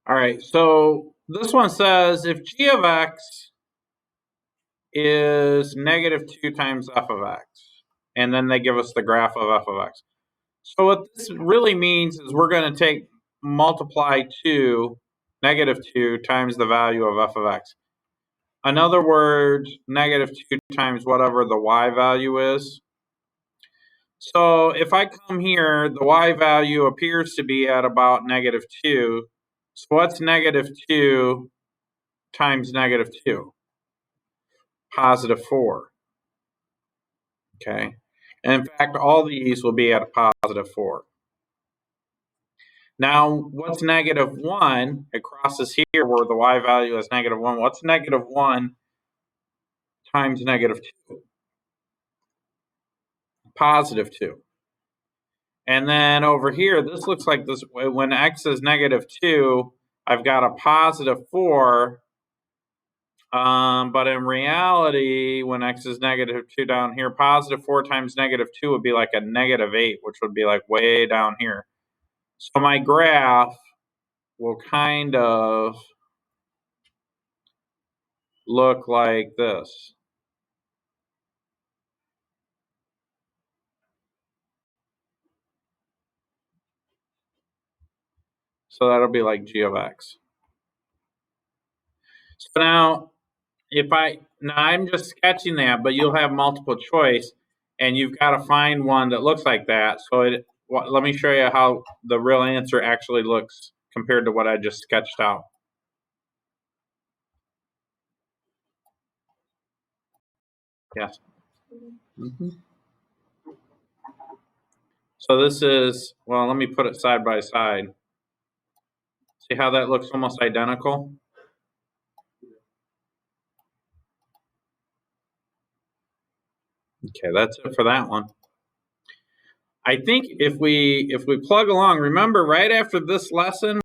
All right, so this one says if g of x is negative 2 times f of x, and then they give us the graph of f of x. So what this really means is we're going to multiply negative 2 times the value of f of x. In other words, negative 2 times whatever the y value is. So if I come here, the y value appears to be at about negative 2. So what's negative 2 times negative 2? Positive 4. Okay. And in fact, all these will be at a positive 4. Now, what's negative 1? It crosses here where the y value is negative 1. What's negative 1 times negative 2? Positive 2. And then over here, this looks like this. When x is negative 2, I've got a positive 4. But in reality, when x is negative 2 down here, positive 4 times negative 2 would be like a negative 8, which would be like way down here. So my graph will kind of look like this. So that'll be like g of x. So now, I'm just sketching that, but you'll have multiple choice, and you've got to find one that looks like that. So let me show you how the real answer actually looks compared to what I just sketched out. Yes. So this is, well, let me put it side by side. See how that looks almost identical? Okay, that's it for that one. I think if we plug along, remember right after this lesson,